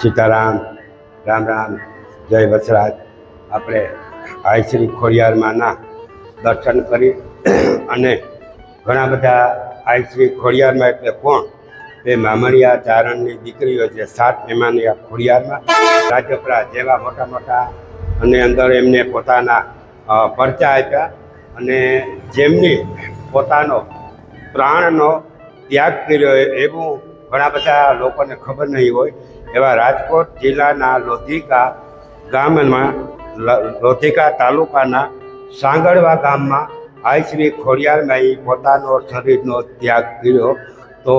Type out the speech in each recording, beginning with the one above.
સીતારામ, રામ રામ, જય વસરાજ. આપણે આઈ શ્રી ખોડિયારમાંના દર્શન કરી અને ઘણા બધા આઈ શ્રી ખોડિયારમાં એટલે કોણ? એ મામણિયા ચારણની દીકરીઓ છે. 7 મહેમાની આ ખોડિયારમાં રાજપરા જેવા મોટા મોટા અને અંદર એમને પોતાના પરચા આપ્યા અને જેમની પોતાનો પ્રાણનો ત્યાગ કર્યો એવું ઘણા બધા લોકોને ખબર નહીં હોય. એવા રાજકોટ જિલ્લાના લોધિકા ગામમાં લોધિકા તાલુકાના સાંગળવા ગામમાં આઈ શ્રી ખોડિયારમાં પોતાનો શરીરનો ત્યાગ કર્યો. તો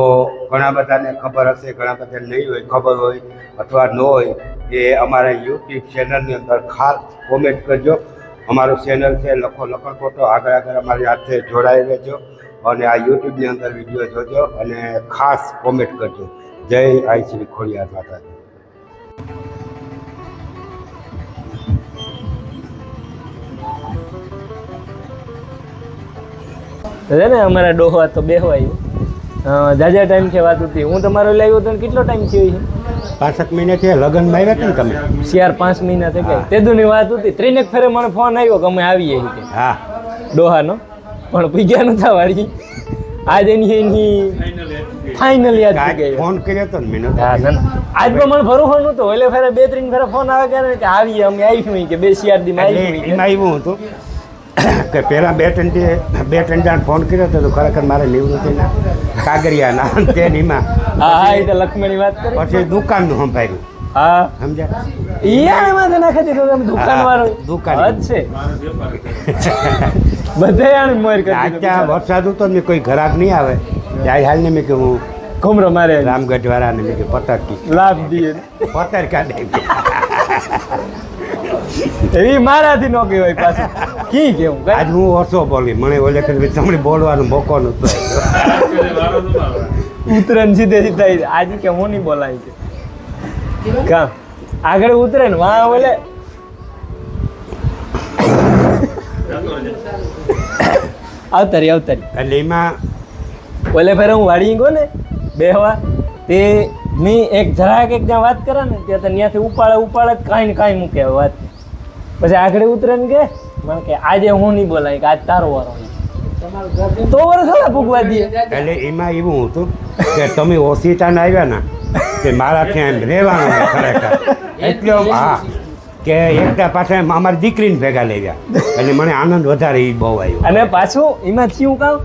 ઘણા બધાને ખબર હશે, ઘણા બધા નહીં હોય, ખબર હોય અથવા ન હોય એ અમારા યુટ્યુબ ચેનલની અંદર ખાસ કોમેન્ટ કરજો. અમારું ચેનલ છે લખો લખણકોટો. આગળ આગળ અમારી સાથે જોડાઈ રહેજો અને આ યુટ્યુબની અંદર વિડીયો જોજો અને ખાસ કોમેન્ટ કરજો. જય આઈ શ્રી ખોડિયાર માતાજી. ને અમારા ડોહા તો બેહવાયું જાજા ટાઈમ છે વાત હતી. હું તમારો લાવ્યો તો કેટલો ટાઈમ થયો છે? 5 મહિના છે લગ્નમાં આવ્યા હતા ને તમે? 4-5 મહિના થઈ ગયા. તેદુની વાત હતી. 3 ફેરે મને ફોન આવ્યો કે અમે આવીએ કે હા ડોહાનો, પણ પીગ્યા નતા વાળી. આજ એની ફાઇનલ યાદ થઈ ગઈ. ફોન કર્યો તો ને મેં. હા આજ પણ મને ભરોસો નહોતો. એટલે ફેરે 2-3 ફેરે ફોન આવે કે આવીએ અમે આવીશું કે 2-4 દી માં એમાં આવ્યું હતું કે પહેલાં બે ત્રણ જણ ફોન કર્યો હતો. ખરેખર મારે નિવૃત્તિના કાગરિયાના તેનીમાં હા એ તો લક્ષ્મણની વાત કરી. પછી દુકાનનું સંભાળ્યું. હા સમજ્યા? એમાં તો નાખી દીધું તમે દુકાન વાળો. દુકાન જ છે બધે આને મોર કરી આજ ત્યાં વરસાદ હતો ને કોઈ ઘરાક નહીં આવે ત્યારે હાલને મેં કે હું ઘુમરો મારે રામગઢ વાળાને મેં કે પતરકી લાભ દઈએ પતરકા દે એવી મારાથી નો કહેવાય પાછું. કી કેવું આજ હું ઓછો બોલી. મને ઓલે તમને બોલવાનો મોકો નહોતો. ઉતરે ને સીધે સીધા આજે કે હું નહીં બોલાય છે કામ આગળ ઉતરે ને વાહ ઓલે આવતારી એટલે એમાં ઓલે ફેર હું વાળી ગયો ને બેહવા તે મેં એક જરાક એક જ્યાં વાત કરે ને ત્યાં ત્યાંથી ઉપાડે કાંઈ ને કાંઈ મૂકે વાત. પછી આગળ ઉતરે ને કે મને કે આજે હું નહીં બોલાય કે આજ તારો વારો તો વર થોડા ભૂગવા દઈએ. એટલે એમાં એવું હતું કે તમે ઓશિતાને આવ્યા ને કે મારાથી એમ રહેવાનું ખરેખર એટલે હા કે એકતા પાસે અમારી દીકરીને ભેગા લઈ ગયા એટલે મને આનંદ વધારે એ બહુ આવ્યો. અને પાછું એમાં થયું કામ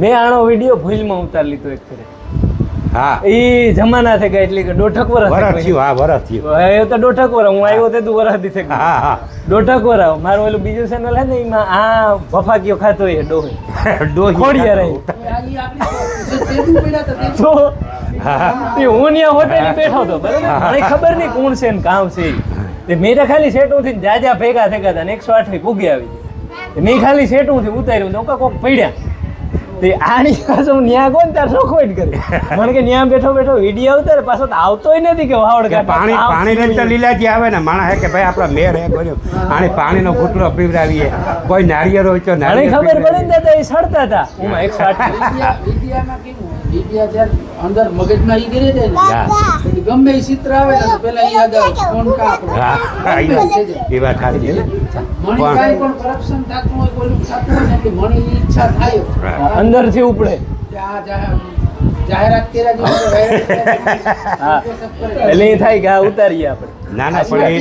મેં આનો વિડીયો ભૂલમાં ઉતારી લીધો એક ફેરે. હા એ જમાના થઈ ગયા એટલે કે 1.5 વર્ષ થયું. હા વરસ થયું. હવે તો 1.5 વર્ષ હું આવ્યો તે તું વરસ થઈ ગયું. હા હા 1.5 વર્ષ મારું ઓલું બીજું ચેનલ હે ને એમાં આ વફાકીઓ ખાતો એ ડોહી ખોડિયાર તો હું ત્યાં હોટેલ બેઠો હતો બરાબર. મને ખબર નહીં કોણ છે ને કામ છે એ. મેં તો ખાલી સેટું થી જાજા ભેગા થઈ ગયા ને 108 પૂગી આવી. મેં ખાલી સેટું થી ઉતાર્યું તો કોક પડ્યા તે આની પાસે હું ન્યા ગયો ને ત્યારે શોખવાઈટ કરી મને કે ન્યા બેઠો વિડીયો ઉતારે પાછો તો આવતોય નથી કે વાવડ પાણી લઈને તો લીલાજી આવે ને માણસ હે કે ભાઈ આપણા મેર હે કર્યો આને પાણીનો ઘૂંટડો પીવડાવીએ. કોઈ નારિયેળ હોય તો નારિયેળ ખબર પડે ને દાદા એ સડતા હતા. હું 108 અંદર મગજમાં ઈ ગરે છે ને ગમે ઈ ચિત્ર આવે ને પેલા ઈ આગળ ફોન કાપો. એ વાત સાચી છે. મણી કાઈ પણ કરપ્શન થતું હોય કોઈ થતું હોય ને એટલે મણી ઈચ્છા થાય અંદરથી ઉપડે જાહેરાત કર્યા હા એટલે એ થાય કે આ ઉતારીએ આપણે. ના ના પણ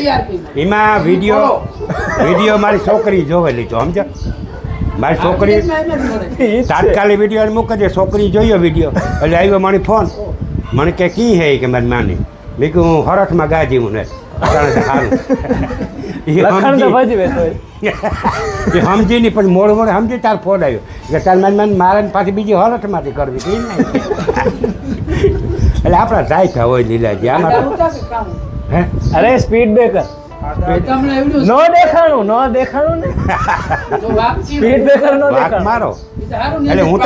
એમાં વિડીયો મારી છોકરી જોવેલી તો સમજો. મારી છોકરી તાત્કાલિક વિડીયો મૂકે છોકરી જોયો વિડીયો એટલે આવ્યો મને ફોન. મને કે કી હે કે મારી માની મેં કહ્યું હું હરખમાં ગાજી હું ને સારું એ સમજી નહીં પછી મોડ સમજી તાર ફોન આવ્યો કે તાર મારી મારે પાછી બીજી હરખમાંથી કરવી હતી નહીં. એટલે આપણા જાય હોય લીલાજી આમાં હે અરે સ્પીડ બ્રેકર નો દેખાણું ને સ્પીડ બ્રેકર નો દેખાણું મારો એટલે હું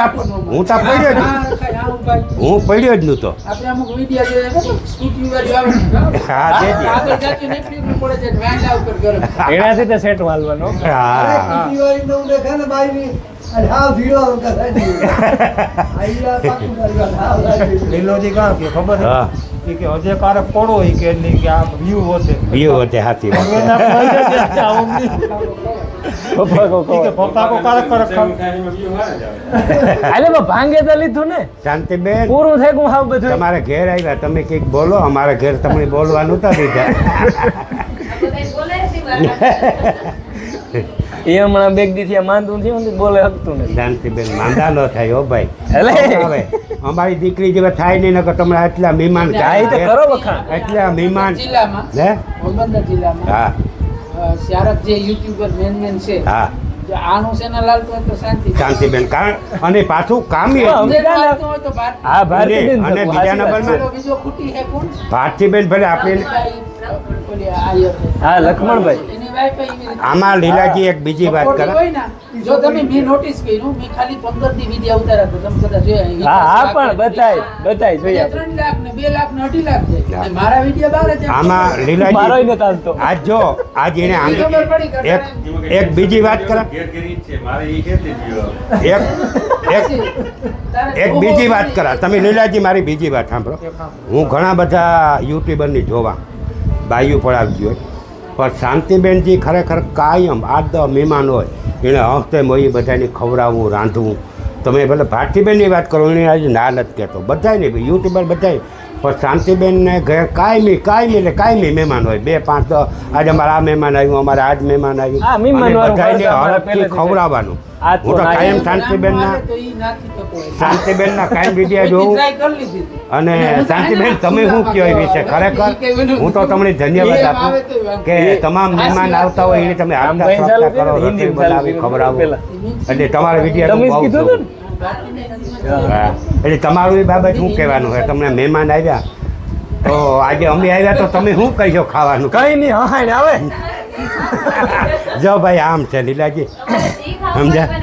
પડ્યો જ નહોતો. આપણે અમુક વિડિયો જે સ્કૂટી વાળી આવે હા તે આગળ જાતી નીકળી પડે છે વેન લાવ કર કરે એનાથી તો સેટ વાલવાનો. હા સ્કૂટી વાળી નો દેખાય ને બાઈ ની લીલોજી કાં કે ખબર હા છે કે હજે કારક પડો ઈ કે નહીં કે આ વ્યૂ હોતે વ્યૂ હોતે હાથી વાત પપ્પા કો ઈ કે પપ્પા કો કારક કારક ખાવ અલે બા ભાંગે તો લીધું ને શાંતિબેન પૂરું થઈ ગયું હાવ બધું તમારે ઘેર આવ્યા તમે કંઈક બોલો અમારા ઘેર તમને બોલવાનું તો દીધા એ હમણાં બેગ દીથી માંદું થયું ને બોલે હકતું નથી શાંતિબેન માંદા ન થાય હો ભાઈ અલે. હવે અમારી દીકરી જેવા થાય નહીં નકર તમને એટલા મહેમાન જાય તો કરો વખાણ એટલા મહેમાન જિલ્લામાં હે પોરબંદર જિલ્લામાં હા શારદ જે યુટ્યુબર મેન છે હા જો આનું ચેનલ હાલતું હોય તો શાંતિ શાંતિબેન કારણ અને પાછું કામી હા, જે હાલતું હોય તો બાર હા ભારતીબેન અને થતું, બીજા સાચી વાત છે. પેલો બીજો ખૂટી હે કોણ ભારતીબેન ભલે આપણે ઓલી આયો છે. હા લક્ષ્મણભાઈ એની wife એવી રીતે આમાં લીલાજી એક બીજી વાત સપોર્ટિવ કરે હોય ને, જો તમે મેં નોટિસ કર્યું મેં ખાલી 15 દી વિડિયો ઉતાર્યા તો તમે કદાચ જોયા હા હા પણ બતાય જોઈએ આપણે. 3 લાખ ને 2 લાખ ને 2.5 લાખ જાય હા. અને મારા વિડિયો બાર જ આમાં મારોય લીલાજી નથી હાલતો. આજ જો આજ એને આંગળી ખબર પડી કે એક બીજી વાત કરે એક એક બીજી વાત કરા તમે લીલાજી મારી બીજી વાત સાંભળો હું ઘણા બધા યુટ્યુબરની જોવા બાયું પડાવજો પણ શાંતિબેનજી ખરેખર કાયમ આ તો મહેમાન હોય એને હફતે મોઈ બધાને ખવડાવવું રાંધવું તમે ભલે ભારતીબેનની વાત કરો એને આજે ના નથી કહેતો બધાય નહીં યુટ્યુબર બધાય પણ શાંતિબેનને ઘરે કાયમી એટલે કાયમી મહેમાન હોય 2 5 10 આજે અમારે આ મહેમાન આવ્યું અમારે આજ મહેમાન હા, આવ્યું મહેમાન અને વાળું બધાયને ખવડાવવાનું હરખથી પહેલેથી ખવડાવવાનું આજ તો હું તો ના કાયમ આવ્યું. શાંતિબેનના તો ઈ નાથી થતો હોય. શાંતિબેનના કાયમ વિડીયો કોઈથી જોઉં try કરી લીધી હતી. અને શાંતિબેન તમે શું કહો એ વિશે ખરેખર હું તો તમને ધન્યવાદ આપું કે તમામ મહેમાન આવતા હોય એને તમે આમ આગતા ભાઈ ચાલુ સ્વાગતા કરો કર્યું, હિન્દી રસોઈ ચાલુ બનાવી કર્યું ખવડાવો પહેલા. એટલે તમારા વિડીયો તમે જ બહુ કીધું જોઉં. હતું ને હા. એટલે તમારું એ બાબત શું કહેવાનું છે તમને મહેમાન આવ્યા તો આજે અમે આવ્યા તો તમે શું કહીશો ખાવાનું કઈ નહીં હા ને આવે જો ભાઈ આમ છે લીલાજી સમજ્યા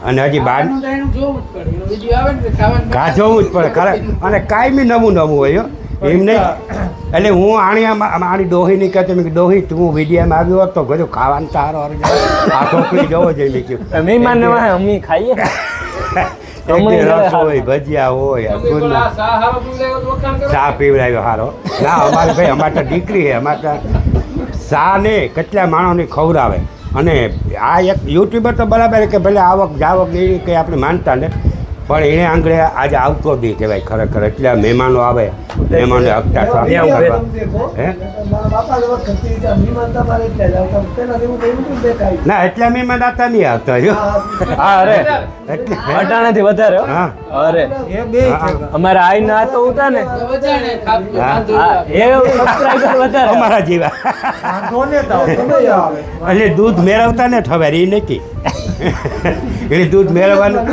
અને હજી બાર આનું તો એનું જોવું જ પડે. એનો video આવે ને તો ખાવાનું ઘા જોવું જ પડે ખરે અને કાંઈ નવું હોય હો. એમ નહીં એટલે હું આણી ડોહીની કહેતો મેં કીધું, ડોહી તું વિડીયામાં આવ્યો હોત તો બધું ખાવાનું તારો આ છોકરી જોવો જોઈએ મેં કીધું મહેમાન ને વાહે અમે ખાઈએ એક દી રસ હોય ભજીયા હોય તમે બોલો, સૂરનો આ શા હારો પીવડાવ્યો તો વખાણ કરો. ચા પીવડાવ્યો સારો ના અમારે ભાઈ અમારે તો દીકરી છે અમારે તો ચા ને કેટલા માણસને ખવડાવે અને આ એક યુટ્યુબર તો બરાબર કે ભલે આવક જાવક એ કંઈ આપણે માનતા ને પણ એને આંગળે આજે આવતો દી કહેવાય ખરેખર એટલે મહેમાનો આવે મહેમાનો હકતા સ્વાગત કરવા. હે ના એટલા મહેમાન આવતા નહીં આવતા જો હા અરે એટલે અટાણાથી વધારે હો. હા અરે એ બે હા. છે અમારા આઈ ના તો ઉતા ને તો વજાણે ખાપતું હા. વાંધો હા, ના. એ સબસ્ક્રાઇબર વધારે અમારા જેવા વાંધો ને તો તમે આવે એટલે દૂધ મેળવતા ને ખબર એ નથી એટલે દૂધ મેળવવાનું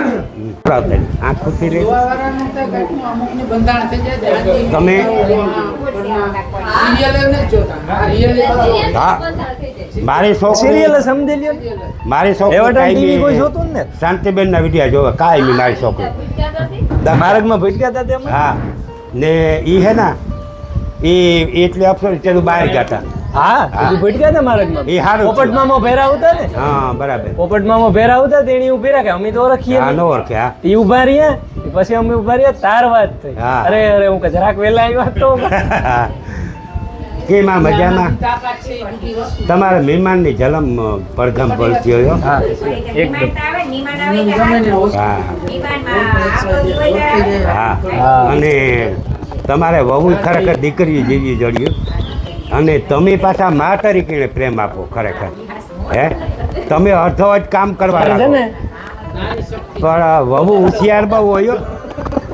આ ખુશી રહી જોવાવાળાનું તો કાંઈકનું અમુકને બંધાણ થઈ જાય છે. આની તમે- serial એ નથી જોતા. આ real એ જોતા. હા મારી છોકરી સિરિયલ સમજી લ્યો ને. મારી એવા ટાઈમ ટીવી કોઈ છોકરી જોતું જ ને શાંતિબેનના વિડીયો જોવે કાયમી મારી છોકરી માર્ગમાં ભટક્યા હતા તેમ હા ને એ હે ને એ એટલે અફસર તેનું બહાર ગયા હતા હા હા. એ ભટક્યા હતા માર્ગમાં એ હારું પોપટ થયું. મામો ભેરા હતા ને હા બરાબર પોપટ મામો ભેરા હતા તેણી ઉભી રાખે અમે તો ઓળખીએ હા નહીં. નો ઓળખે હા ઈ ઉભા રહ્યા પછી અમે ઉભા રહ્યા તાર વાત થઈ હા. અરે હું કે જરાક વેલા આવ્યા તો કેમ આ મજામાં આની તાકાત છે એ બધી વસ્તુ. તમારા મહેમાનની જલમ પડઘમ પડતી હોય હો. હા એકદમ ગમે ને હોસ્ટ હા હા હા. અને તમારે વહુ ખરેખર દીકરી જેવી જડ્યું અને તમે પાછા મા તરીકે પ્રેમ આપો ખરેખર હે તમે અડધો જ કામ કરવા છે લાગો ને નારી શક્તિ. પણ વહુ હોશિયાર બહુ હોય હો.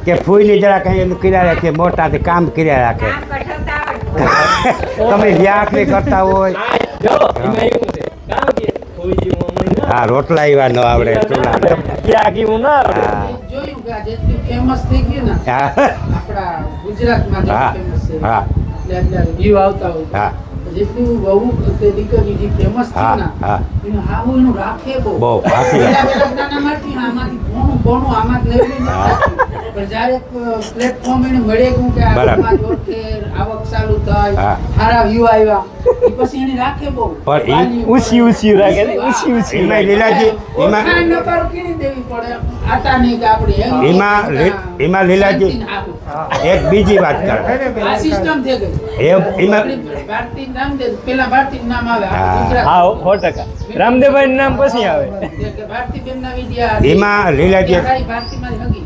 કે ફૂઈની જરા કંઈ એનું કર્યા રાખે મોટાથી કામ કર્યા રાખે તમે વ્યાકરી કરતા હોય જો એમાં એવું છે કામ કે કોઈ જેવું હમણાં ના હા રોટલા એવા ન આવડે ચૂલા ક્યાં કેવું ના આવડે. હા જોયું કે આ જેટલું ફેમસ થઈ ગયું ને હા આપણા ગુજરાતમાં હા જેટલું ફેમસ છે હા એટલે વ્યૂ આવતા હોય હા જેટલી વહુ તે દીકરી જે ફેમસ હા, છે ને હા. એનું હાહુ એનું રાખે બહુ બહુ, સાચી વાત. પેલા નાનામાંથી આમાંથી કોનું આમાં જ લેવી નથી. પણ જ્યારે પ્લેટફોર્મ એને મળે ગયું કે આ બરાબર. સમાજ ઓળખે, આવક ચાલુ થાય, હા. સારા વ્યૂ આવ્યા, એ પછી એને રાખે બહુ. પણ એ વાલી ઊંચી ઊંચી રાખે ને, ઊંચી ઊંચી એમાં લીલાજી એમાં ઓળખાણ ન કર કેની દેવી પડે. આતા નહીં કે આપણે એમ એમાં લીલાજી શાંતિને આપવું. એક બીજી વાત કરે આ સિસ્ટમ થઈ ગઈ. એમાં ભારતી નામ દે, પેલા ભારતી નામ આવે. હા. ગુજરાત. હા 100%. રામદેવભાઈ નું નામ પછી આવે. કે ભારતીબેનના વિદ્યા એમાં લીલાજી ક્યારેય ભારતીમાં હગી.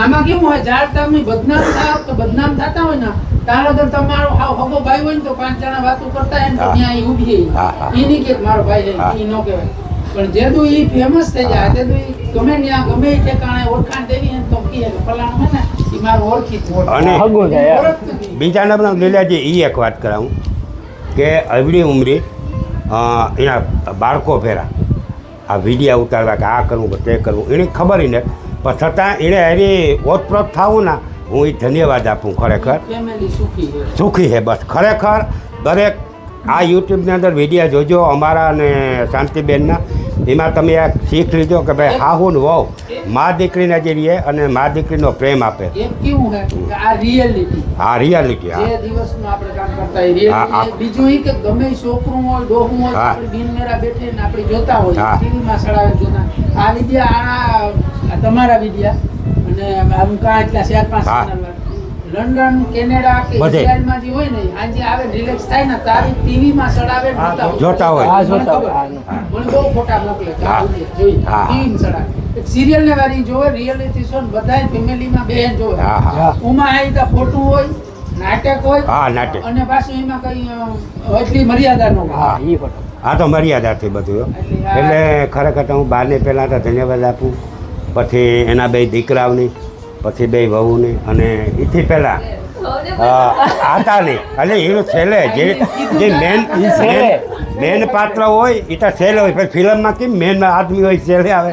આમાં કેવું હોય, જ્યારે તમે બદનામ થાવ તો બદનામ થતા હોય ને તારો તો તમારો હાવ હગો ભાઈ હોય ને તો 5 જણા વાતો કરતા હોય ને તો હા. ત્યાં ઈ ઊભી રહી. હા, હા. ઈ નહીં કે મારો ભાઈ હા. છે, ઈ નો કહેવાય. પણ જેદુ ઈ ફેમસ થઈ જાય, જેદુ ઈ ગમે ત્યાં ગમે ઈ ઠેકાણે ઓળખાણ દેવી ને તો કહે કે ફલાણું હે ને ઈ મારું ઓળખીતું. અને હગું થાય યાર. ઓળખતું જ નહીં. બીજા નંબરના લીલાજી એ એક વાત કરાવું કે અવળી ઉંમરે એના બાળકો ફેરા આ વિડીયા ઉતારવા કે આ કરવું કે તે કરવું એને ખબર ને પણ છતાં એણે હારી ઓતપ્રોત થવું ને હું એ ધન્યવાદ આપું ખરેખર ફેમિલી સુખી છે. સુખી છે બસ ખરેખર દરેક આ યુટ્યુબની અંદર વિડીયા જોજો અમારા અને શાંતિબેનના એમાં તમે આ શીખ લીધો કે ભાઈ હાહુ ને વહુ મા દીકરીના જે રહીએ અને મા દીકરીનો પ્રેમ આપે એક કેવું હે કે આ રિયાલિટી આ રિયાલિટી હા જે દિવસનું આપણે કામ કરતા હોય હા, હા. reality. બીજું ઈ કે ગમે ઈ છોકરું હોય ડોહું હોય હા. આપણી બિનમેરા બેઠી ને આપણે જોતા હોય હા. ટીવીમાં સડાવે જોતા આ વિદ્યા આ તમારા વિદ્યા અને આમ કાં એટલા 4-5 હા. ચેનલ લંડન કેનેડા કે બધે. ઇઝરાયલમાં જે હોય ને આજે આવે રિલેક્સ થાય ને તારી ટીવીમાં સડાવે ને હા, જોતા હોય. હા, મને જોતા ખબર. હોય. મને બહુ ફોટા મોકલે કે આ હા. વિડીયો જોઈ હા. ટીવીમાં સડાવે એક સિરિયલ ને વારી જોવે રિયાલિટી શો ને બધાય ફેમિલીમાં બેન જોવે હા હા ઉમાં આવી તો ખોટું હોય નાટક હોય હા નાટક અને પાછું એમાં કઈ એટલી મર્યાદા ન હોય હા ઈ ફોટો. આ તો મર્યાદાથી બધું હો. એટલે ખરેખર તો હું બારને પહેલાં તો ધન્યવાદ આપું પછી એના બે દીકરાઓની પછી બે વહુની અને એથી પહેલાં આતા નહીં એટલે એનું છેલ્લે જે મેન પાત્ર હોય એ તો છેલ્લે હોય પછી ફિલ્મમાં કેમ મેન આદમી હોય છેલ્લે આવે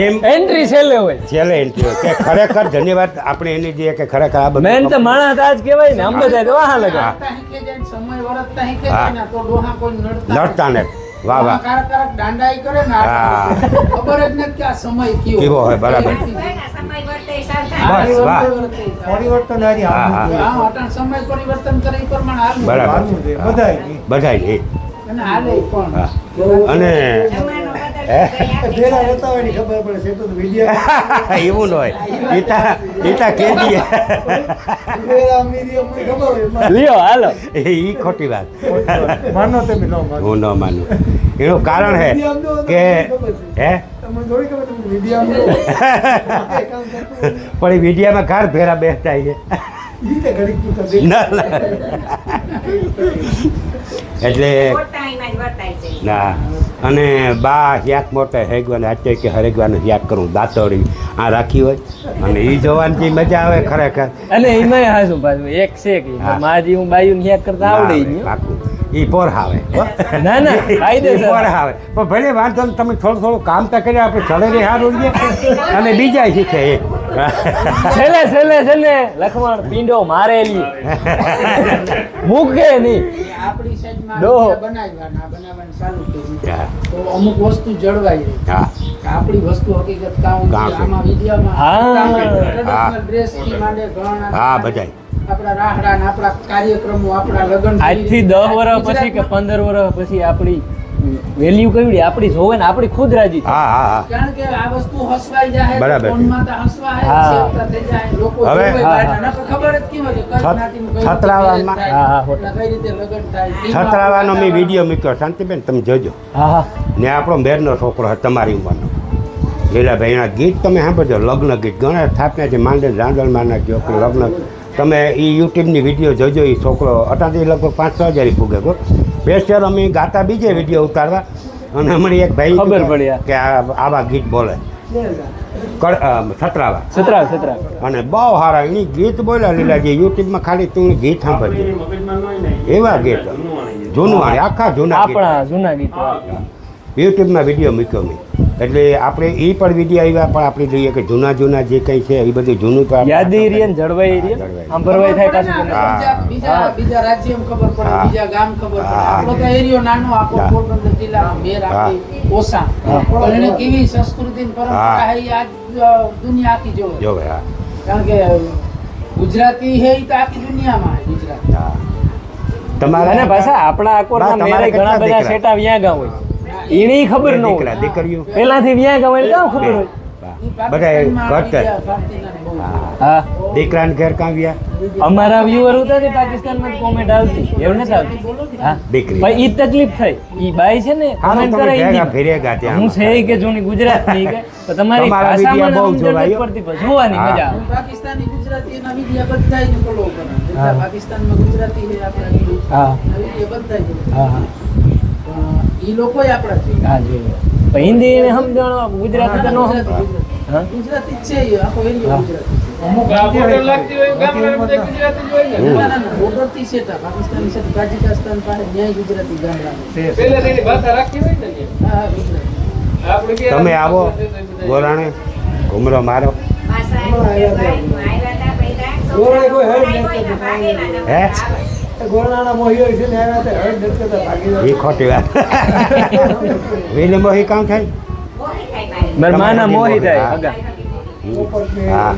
એમ એન્ટ્રી છેલ્લે હોય. છેલ્લે એન્ટ્રી હોય કે ખરેખર ધન્યવાદ આપણે એની જે કે ખરેખર આ બધું મેન તો માણસ આજ કહેવાય ને અંબે તો વાહ લગા. વરતતા હીકે જાય ને સમય વરતતા હીકે હા. જાય ને તો ડોહા કોઈ નડતા લડતા ને વાહ વાહ કારક કારક દાંડાઈ કરે ને હા. ખબર જ નથી કે આ સમય કયો કેવો હોય, બરાબર. હા, બસ, વાહ. પરિવર્તન થાય. પરિવર્તન હારી હા, હા. આવવું હા, અટાણ સમય પરિવર્તન કરે એ પ્રમાણે હાલવું. બરાબર. હાલવું છે, બધાય. બધાય અને હાલે પણ હા. અને ભેગા રહેતા હોય ની ખબર પડે છે તો વિડીયો એવું ન હોય ઈતા કેદી ભેગા અમીરી અમને ખબર હોય લ્યો હાલો. એ ખોટી વાત માનો તમે ન માનો હું ન માનું એનું કારણ છે કે હે તમને થોડી ખબર તમને વિડીયો પણ એ વિડીયામાં કાર ભેરા બેસતા છે ઈ તે ઘડીક પૂછતા દેખ ના ના. એટલે ના અને બા યાદ મોટા હેગવાને હાથે કે હરેગવાનું યાદ કરું દાંતળી આ રાખી હોય અને એ જોવાની જે મજા આવે ખરેખર અને એમાંય હાસું પાછું એક છે કે હા. માજી હું બાયું ને યાદ કરતા આવડે ઈ ગયું. પાકું એ પોર આવે ના ના કાયદેસર. પોર આવે પણ ભલે વાંધો નહીં, તમે થોડું થોડું કામ તો કર્યા આપણે શરીરે સારું રહીએ અને બીજા શીખે એ છેલ્લે છેલ્લે છેલ્લે લખમણ પીંડો મારેલી મૂકે નહીં. આપણી સાઈડમાં ડોહો. બનાવવાનું ચાલુ કર્યું હા તો અમુક વસ્તુ જળવાઈ રહી. હા આપણી વસ્તુ હકીકત કામ કામ છે. આમાં વિડીયોમાં હા. ટ્રેડિશનલ ડ્રેસ થી માંડે ઘણા હા, બધાય. આપણા રાહડા ને આપણા કાર્યક્રમો આપણા લગ્ન આજથી 10 વર્ષ પછી કે 15 વર્ષ પછી આપણી વેલ્યુ કેવડી આપણી જોવે ને આપણી ખુદ રાજી થાય. હા હા હા કારણ કે આ વસ્તુ હસવાઈ જાય બરાબર. ફોનમાં તો હસવાય હા. સેવતા થઈ જાય લોકો હવે- જોવે હા, બહાર. હા. નકર ખબર જ કેમ હતી કઈ જ્ઞાતિનું કઈ રીતે છત્રાવામાં- marriage હા, હા, થાય, કઈ રીતે લગ્ન થાય છત્રાવાનો મેં વિડીયો મૂક્યો શાંતિબેન તમે જોજો હા હા ને આપણો મેરનો છોકરો હતો તમારી ઉંમરનો લીલાભાઈ એના ગીત તમે સાંભળજો લગ્ન ગીત ઘણા થાપનાથી માંડે રાંદલમાં નાખ્યો કે લગ્ન તમે એ યુટ્યુબની વિડીયો જોજો એ છોકરો અટાથી લગભગ 5-6 હજાર પૂગે ગયો બેસ્ટર અમે ગાતા બીજે વિડીયો ઉતારવા અને હમણાં એક ભાઈ ખબર પડી આ. કે આવા ગીત બોલે છત્રાવા સતરા અને બહુ સારા એની ગીત બોલ્યા લીલાજી યુટ્યુબમાં ખાલી તું ગીત સાંભળજે એવા ગીત જૂનવાણી આખા જૂના ગીત આપણા જૂના ગીતો. યુટ્યુબમાં વિડીયો મૂક્યો મેં એટલે આપણે એ પણ વિડીયો આવ્યા પણ આપણે જોઈએ કે જૂના જે કંઈ છે એ બધું જૂનું તો યાદી રહી ને જળવાઈ રહી આમ ભરવાઈ થાય પાછું તમને. બીજા રાજ્યમાં ખબર પડે, હા. બીજા ગામ ખબર પડે. હા. આપણો તો એરિયો નાનો, આખો પોરબંદર જિલ્લાનો મેર આપણી ઓછા. પણ એને કેવી સંસ્કૃતિ ને પરંપરા હા. છે એ આજ દુનિયા આખી જોવે. જોવે હા કારણ કે ગુજરાતી હે ઈ તો આખી દુનિયામાં હે ગુજરાત. હા તમારે અને પાછા આપણા આકોરના તમારે મેરે ઘણા કેટલા બધા દીકરા? શેટા વ્યા ગામ હોય એને ખબર ન દીકરા હોય દીકરીઓ પેલાથી વ્યા ગામ હોય કાં ખબર હોય. બધા પાકિસ્તાનમાં ઘટ આવી ગયા, ભારતીયના બહુ. હા દીકરાને ઘેર કાં ગયા અમારા વ્યુઅર હતા તે પાકિસ્તાનમાં કોમેન્ટ આવતી એવું નથી આવતી હા દીકરી પણ ઈ તકલીફ થઈ ઈ બાઈ છે ને હા, કોમેન્ટ તમે કરે ભેગા હિન્દીમાં. ફેરેગા ત્યાં. હું છે કે જોની ગુજરાતની કે તો તમારી તમારા ભાષામાં વિડિયા બહુ સમજણ નથી જોવાય. પડતી પણ જોવાની હા. મજા આવે પાકિસ્તાની ગુજરાતીના વિડિયા બધાય ને follow કરે. જેટલા હા. પાકિસ્તાનમાં ગુજરાતી છે આપણા વિડિયો. હા. આ વિડિયો બધાય જોવે. હા હા ઈ લોકોય આપણા છે. હા જોઈએ પણ હિન્દી ને સમજણ ગુજરાતી તો ન સમજણ. હા ગુજરાતી જ છે ઈ, આખો એરિયો હા. ગુજરાતી. ના, ના, ના, border-થી છે તા. પાકિસ્તાની છે, તાજિકિસ્તાન પાસે ન્યાય ગુજરાતી ગામડામાં. હા, ગુજરાતી. તમે આવો ગોરાણે ઘુમરો મારો ગોરાણે કોઈ હેડ નથી કરતા. હે ગોરાણા મોહીઓ છે ને આવ્યા હતા, હેડ નથી કરતા, ભાગી એ ખોટી વાત વેલે મોહી કામ થાય મારા માના મોહી થાય હા. અગા હા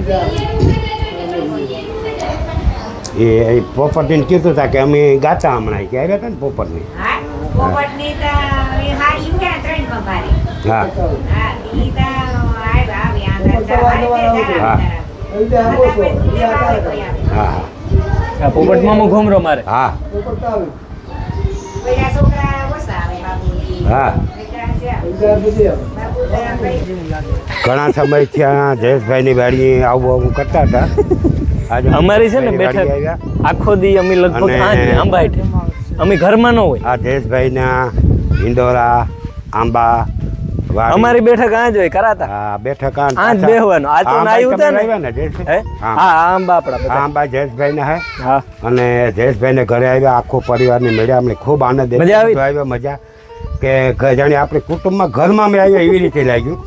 એ પોપટને કીધું હતા કે અમે ગાતા હમણાં કે આવ્યા હતા ને પોપટની હા એટલે આવો છો, એટલે આ કાંઈ કાંઈ. હા હા આ પોપટ મામો ઘુમરો મારે હા પોપટ તો આવે. હા એટલે આ બધી આવે. ઘણા સમયથી આ જયેશભાઈની વાડી આવું આવું કરતા હતા આજે અમારી છે ને જયેશભાઈની વાડીએ બેઠક આવ્યા. આખો દી અમે લગભગ અને- આંજ આંબા હેઠે અમે ઘરમાં ન હોય આ જયેશભાઈના ઈંડોરા આંબા વાડી. અમારી બેઠક આંજ હોય કરાતા હા બેઠક આ આંજ બેહવાનું આ તો આંબા નાયું હતા તમે ને લાવ્યા ને હે જયેશભાઈ? હા હા આંબા આપણા આ બધા આંબા જયેશભાઈને હે હા અને જયેશભાઈને ઘરે આવ્યા આખો પરિવારને મળ્યા અમને ખૂબ આનંદ મજા આવી? આવ્યો મજા કે જાણે આપણે કુટુંબમાં ઘરમાં અમે આવ્યા એવી રીતે લાગ્યું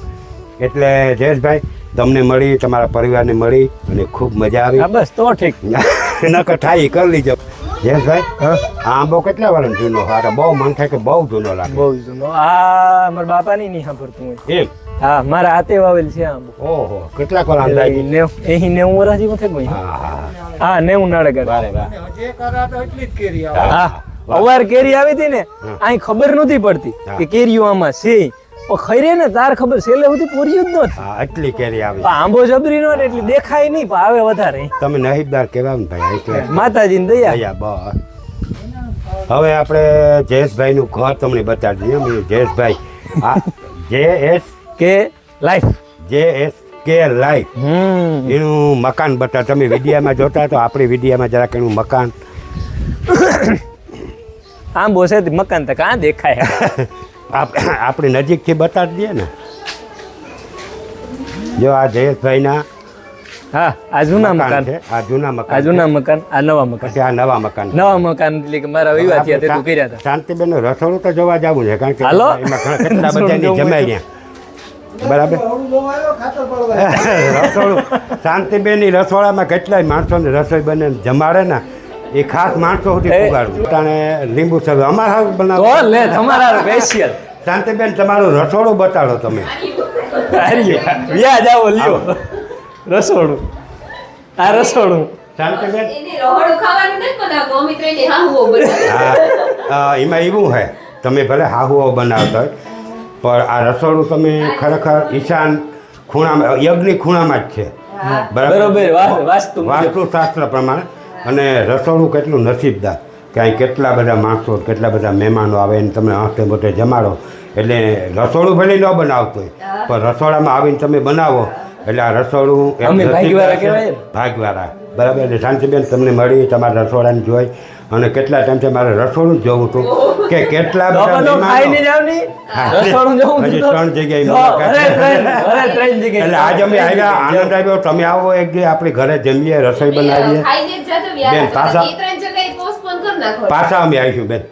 એટલે જયેશભાઈ તમને મળી તમારા પરિવારને મળી અને ખૂબ મજા આવી હા બસ તો ઠીક નકર થાય ઈ કરી લીજો જયેશભાઈ હા આ આંબો કેટલા વર્ષ જૂનો હારે બહુ મન થાય કે બહુ જૂનો લાગે બહુ જૂનો આ મારા બાપાની નહીં સાંભળતું હોય એમ હા મારા હાથે વાવેલ છે આંબો ઓહો કેટલા કોલ અંદાજી અહીં 90 વર્ષ જેવું થઈ ગયું હા હા હા 90 નાળગર વારે વાહ જે કરા તો એટલી જ કેરી આવે. હા અવાર કેરી આવી હતી ને અહીં ખબર નહોતી પડતી હા. કે કેરીઓ આમાં છે પણ ખરે ને તાર ખબર છેલ્લે સુધી પૂર્યું જ નહોતી હા એટલી કેરી આવી પણ આંબો જબરી નો એટલે દેખાય નહીં પણ આવે વધારે તમે નહીબદાર કહેવાય ને ભાઈ એટલે માતાજીની દયા દયા બસ હવે આપણે જયેશભાઈનું ઘર તમને બતાડી દઈએ અમે જયેશભાઈ આ કે લાઈફ JSK લાઈફ એનું મકાન બતા તમે વિડીયામાં જોતા તો આપણી વિડીયામાં જરાક એનું મકાન આંબો છે તે મકાન તો કાં દેખાય આપણી નજીકથી બતાડી દઈએ ને જો આ જયેશભાઈના હા આ જૂના મકાન છે આ જૂના આ મકાન જૂના મકાન આ નવા મકાન પછી આ નવા મકાન નવા મકાન એટલે કે મારા વિવાહ થયા તે તું કર્યા હતા શાંતિબેન રસોડું તો જોવા જવું છે કારણ કે હાલો. એમાં ઘણા કેટલા બધાની જમાઈ ગયા બરાબર અવળું જોવા આવ્યો, ખાતર પડવા. રસોડું શાંતિબેનની રસોડામાં કેટલાય માણસોને રસોઈ બને ને જમાડે ને એ ખાસ માણસો સુધી એ. પુગાડું પોતાને લીંબુ સર અમારા હાથ તો બનાવો લે તમારા સ્પેશિયલ શાંતિબેન તમારું રસોડું બતાડો તમે વ્યાજ આવો લ્યો રસોડું આ રસોડું શાંતિબેન એને રહોડું ખાવાનું નથી બનાવતો અમે ત્રણે હાહુઓ બનાવે હા એમાં એવું છે તમે ભલે હાહુઓ બનાવતા હોય પણ આ રસોડું તમે ખરેખર ઈશાન ખૂણામાં યજ્ઞની ખૂણામાં જ છે બરોબર વાસ્તુ મુજબ. વાસ્તુશાસ્ત્ર પ્રમાણે અને રસોડું કેટલું નસીબદાર કે અહીં કેટલા બધા માણસો કેટલા બધા મહેમાનો આવે ને તમે હાથે મોટે જમાડો એટલે રસોડું ભલે ન બનાવતું હોય પણ રસોડામાં આવીને તમે બનાવો એટલે આ રસોડું એમ અમે ભાગ્યવાળા નસીબદાર છે. કહેવાય ને. ભાગ્યવાળા બરાબર એટલે શાંતિબેન તમને મળી તમારા રસોડાને જોઈ અને કેટલા ટાઈમથી મારે રસોડું જ જોવું હતું કે કેટલા બધા તો ખાઈને મહેમાનો જાવ ની હા. રસોડું જવું હજી તો- 3 જગ્યાએ તો મુલાકાત. અરે ત્રણ જગ્યાએ એટલે આજે અમે આવ્યા આનંદ આવ્યો તમે આવો એક દી આપણી ઘરે જમીએ રસોઈ બનાવીએ ખાઈને જ જતો બેન, પાછા- વ્યાહ એ ત્રણ જગ્યાએ પોસ્ટપોન કરી નાખો પાછા અમે આવીશું બેન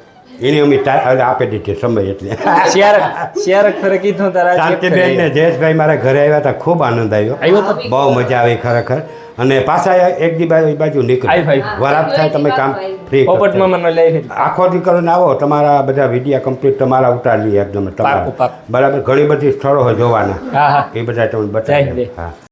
એને અમે આપી દીધી સમય એટલે શિયારક ફરે કીધું તારા શાંતિબેન ને જયેશભાઈ મારા ઘરે આવ્યા હતા, ખૂબ આનંદ આવ્યો, આવ્યો તો? બહુ મજા આવી ખરેખર. અને પાછા એક દી બાજુ નીકળી ભાઈ. વરાપ થાય તમે કામ ફ્રી પોપટ મામાનો લઈ આખો દી કરીને આવો, તમારા બધા વિડીયા કમ્પ્લીટ તમારા ઉતારી લઈએ એકદમ તમારા. પાકું. બરાબર, ઘણી બધી સ્થળો હોય જોવાના, હા હા એ બધા તમને જય બતાવી. હિન્દ. હા.